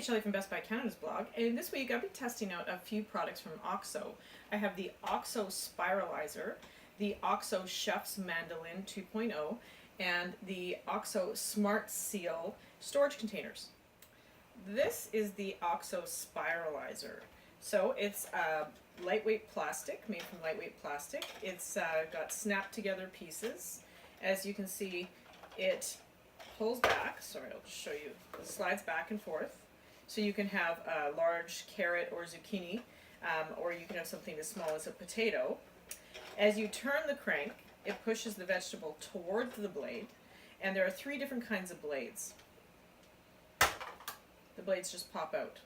it's Shelley from Best Buy Canada's blog, and this week I'll be testing out a few products from OXO. I have the OXO Spiralizer, the OXO Chef's Mandolin 2.0, and the OXO Smart Seal storage containers. This is the OXO Spiralizer. So it's lightweight plastic, made from lightweight plastic. It's got snapped together pieces. As you can see, it pulls back, sorry, I'll just show you, it slides back and forth. So you can have a large carrot or zucchini, or you can have something as small as a potato. As you turn the crank, it pushes the vegetable towards the blade, and there are 3 different kinds of blades. The blades just pop out.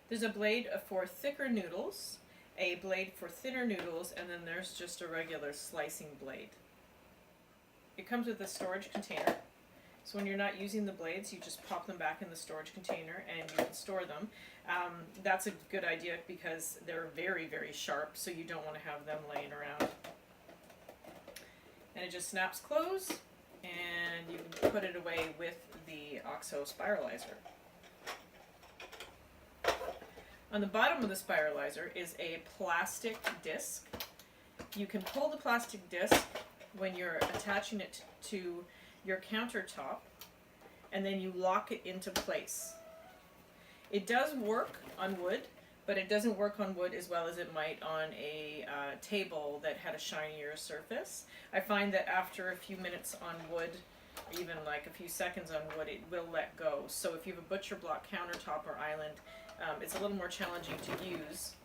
There's a blade for thicker noodles, a blade for thinner noodles, and then there's just a regular slicing blade. It comes with a storage container, so when you're not using the blades, you just pop them back in the storage container and you can store them. That's a good idea because they're very, very sharp, so you don't want to have them laying around. And it just snaps closed, and you can put it away with the OXO Spiralizer. On the bottom of the Spiralizer is a plastic disc. You can pull the plastic disc when you're attaching it to your countertop, and then you lock it into place. It does work on wood, but it doesn't work on wood as well as it might on a table that had a shinier surface. I find that after a few minutes on wood, even like a few seconds on wood, it will let go. So if you have a butcher block countertop or island, it's a little more challenging to use,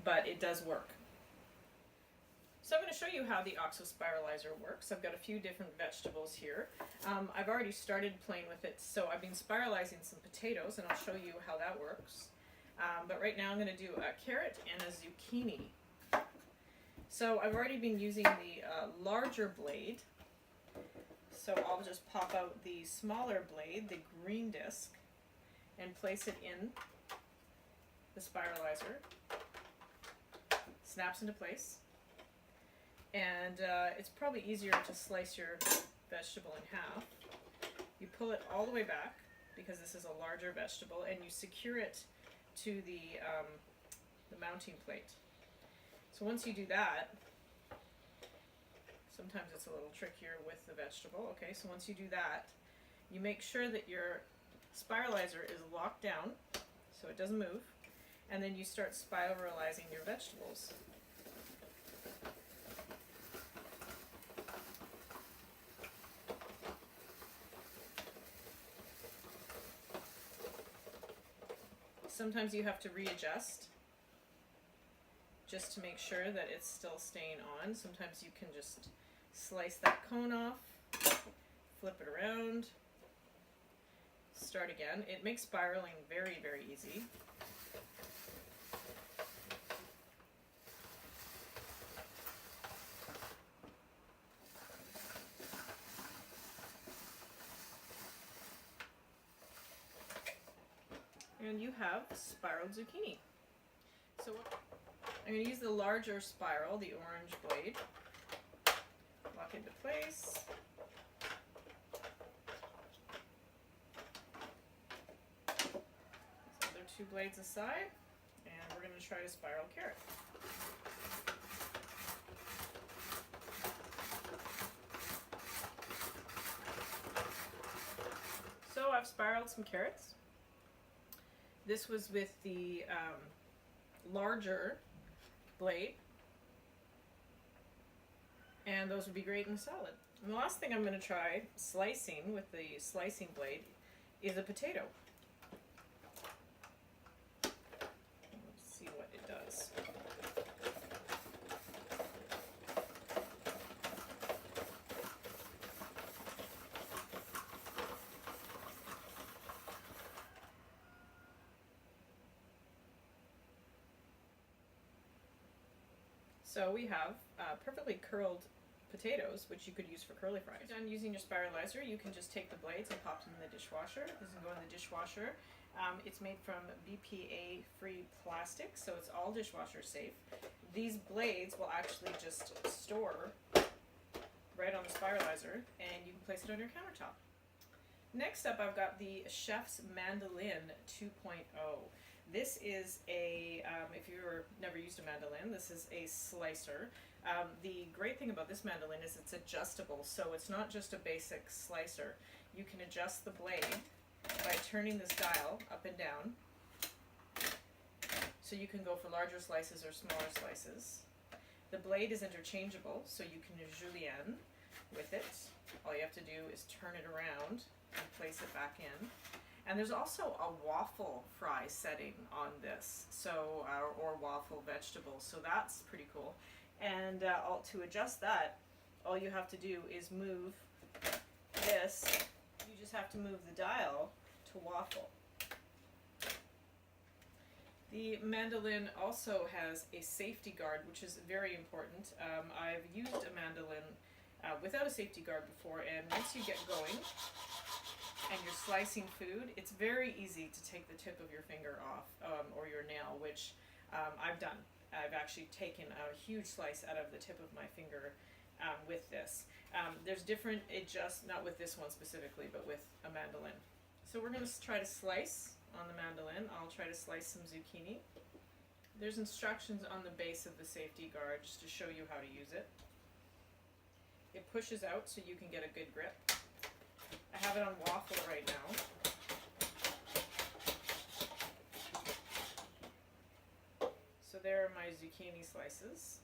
but it does work. So I'm going to show you how the OXO Spiralizer works. I've got a few different vegetables here. I've already started playing with it, so I've been spiralizing some potatoes, and I'll show you how that works. But right now I'm going to do a carrot and a zucchini. So I've already been using the larger blade, so I'll just pop out the smaller blade, the green disc, and place it in the spiralizer. Snaps into place. And it's probably easier to slice your vegetable in half. You pull it all the way back because this is a larger vegetable, and you secure it to the mounting plate. So once you do that, sometimes it's a little trickier with the vegetable. Okay, so once you do that, you make sure that your spiralizer is locked down so it doesn't move, and then you start spiralizing your vegetables. Sometimes you have to readjust just to make sure that it's still staying on. Sometimes you can just slice that cone off, flip it around, start again. It makes spiraling very, very easy. And you have spiraled zucchini. So I'm going to use the larger spiral, the orange blade, lock into place. So other 2 blades aside, and we're going to try to spiral carrot. So I've spiraled some carrots. This was with the larger blade, and those would be great in a salad. And the last thing I'm going to try slicing with the slicing blade is a potato. Let's see what it does. So we have perfectly curled potatoes, which you could use for curly fries. If you're done using your spiralizer, you can just take the blades and pop them in the dishwasher. This can go in the dishwasher. It's made from BPA-free plastic, so it's all dishwasher safe. These blades will actually just store right on the spiralizer, and you can place it on your countertop. Next up, I've got the Chef's Mandolin 2.0. This is a, if you've never used a mandolin, this is a slicer. The great thing about this mandolin is it's adjustable, so it's not just a basic slicer. You can adjust the blade by turning this dial up and down. So you can go for larger slices or smaller slices. The blade is interchangeable, so you can use julienne with it. All you have to do is turn it around and place it back in. And there's also a waffle fry setting on this, so or waffle vegetable, so that's pretty cool. And to adjust that, all you have to do is move this. You just have to move the dial to waffle. The mandolin also has a safety guard, which is very important. I've used a mandolin without a safety guard before, and once you get going and you're slicing food, it's very easy to take the tip of your finger off or your nail, which I've done. I've actually taken a huge slice out of the tip of my finger with this. There's different not with this one specifically, but with a mandolin. So we're going to try to slice on the mandolin. I'll try to slice some zucchini. There's instructions on the base of the safety guard just to show you how to use it. It pushes out so you can get a good grip. I have it on waffle right now. So there are my zucchini slices.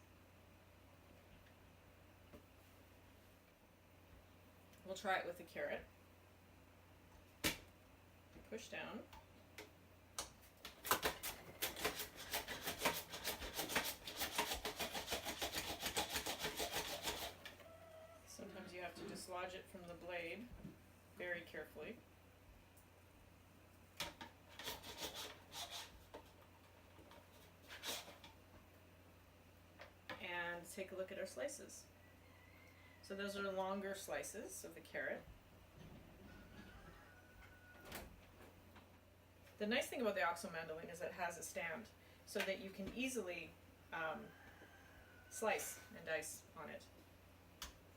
We'll try it with the carrot. Push down. Sometimes you have to dislodge it from the blade very carefully. And take a look at our slices. So those are longer slices of the carrot. The nice thing about the OXO mandolin is it has a stand so that you can easily slice and dice on it.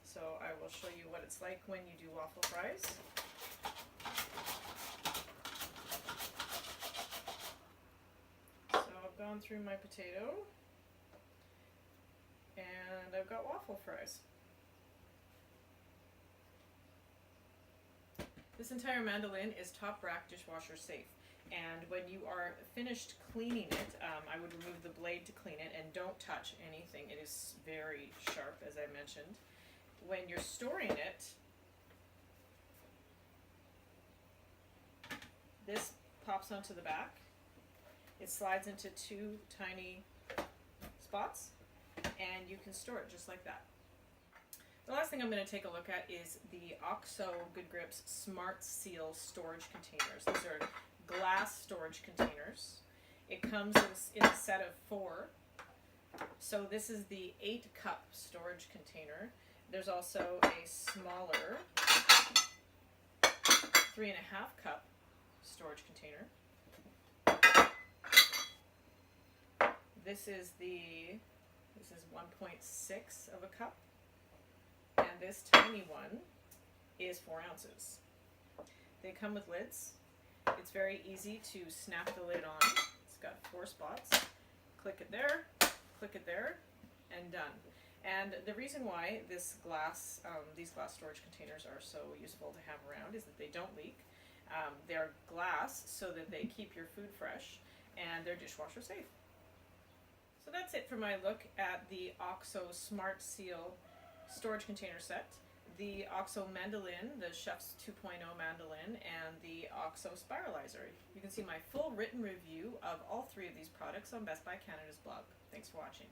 So I will show you what it's like when you do waffle fries. So I've gone through my potato and I've got waffle fries. This entire mandolin is top rack dishwasher safe. And when you are finished cleaning it, I would remove the blade to clean it, and don't touch anything. It is very sharp, as I mentioned. When you're storing it, this pops onto the back. It slides into two tiny spots, and you can store it just like that. The last thing I'm going to take a look at is the OXO Good Grips Smart Seal storage containers. These are glass storage containers. It comes in a set of 4. So this is the 8-cup storage container. There's also a smaller 3.5-cup storage container. This is 1.6 of a cup, and this tiny one is 4 ounces. They come with lids. It's very easy to snap the lid on. It's got 4 spots. Click it there, and done. And the reason why these glass storage containers are so useful to have around is that they don't leak. They're glass so that they keep your food fresh, and they're dishwasher safe. So that's it for my look at the OXO Smart Seal storage container set, the OXO Mandolin, the Chef's 2.0 Mandolin, and the OXO Spiralizer. You can see my full written review of all 3 of these products on Best Buy Canada's blog. Thanks for watching.